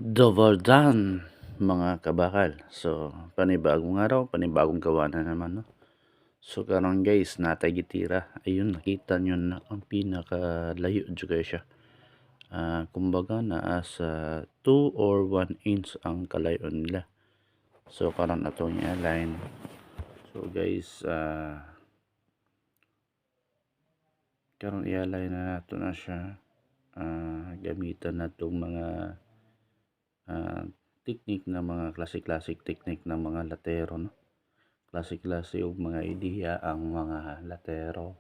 Dovaldan mga kabakal. So, panibagong araw, panibagong gawa na naman, no? So, karon guys, natay gitira. Ayun, nakita nyo na ang pinakalayo juga siya. Kumbaga, naa sa 2 or 1 inch ang kalayo nila. So, karon atong i-align. So, guys, karon i-align na nato na siya. Gamitan na itong mga technique na mga classic technique ng mga latero, no? Klase-klase og mga ideya ang mga latero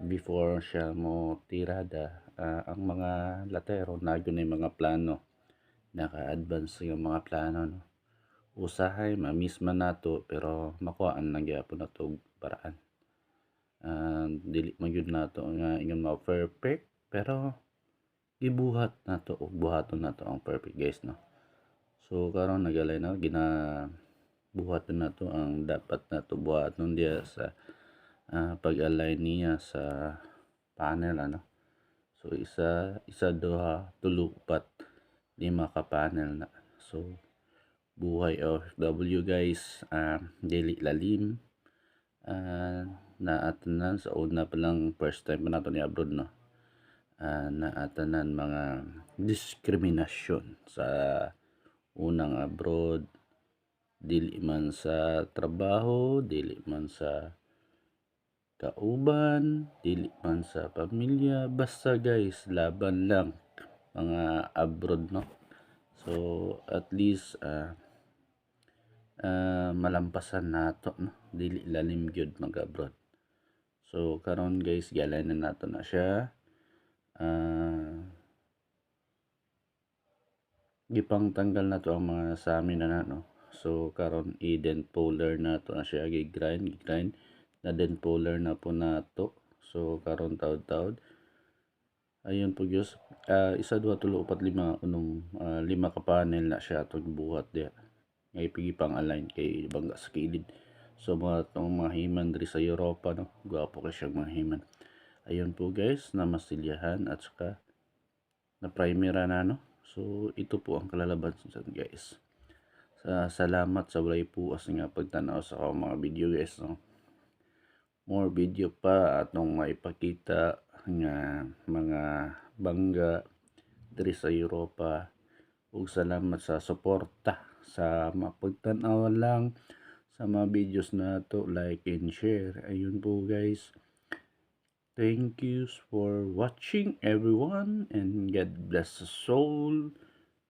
before siya mo tirada. Ang mga latero na gyud mga plano, naka-advance yung mga plano, no? Usahay ma-miss man nato pero makuhaan lang gyapon nato paraan. Dili man gyud nato nga ingon mao perfect pero gibuhat nato o buhaton nato ang perfect, guys, no? So karon nagalay na buhaton nato ang dapat nato buhaton diya sa pag-align niya sa panel, ano. So isa duha tulo upat lima ka panel na. So buhay OFW, guys, dili lalim, naatanan sa una pa lang, first time pa nato ni abroad, no. Naatanan mga diskriminasyon sa unang abroad, dili man sa trabaho, dili man sa kauban, dili man sa pamilya, basta guys, laban lang mga abroad, no. So at least malampasan nato, no, dili lalim gyud mag abroad. So karon guys, galay na nato na siya. Gipang tanggal na to ang mga sa amin na, no. So karon i-dent puller na to na siya, gi-grind na dent puller na po nato. So karon taud-taud ayun po gyud, isa duha tulo upat lima unong lima ka panel na siya atong buhat diha nga ipigi pang align kay bangga sa kilid. So mga tong mga himan diri sa Europa, no, gwapo kay siya mga himan. Ayun po guys, na masilyahan at saka na primera na, no. So ito po ang kalalabasan, guys. Salamat sa walay puas nga pagtanaw sa akong mga video, guys, no. More video pa atong maipakita nga mga bangga diri sa Europa. Ug salamat sa suporta sa mapagtan-aw lang sa mga videos nato, like and share. Ayun po guys, thank you for watching everyone and God bless us all.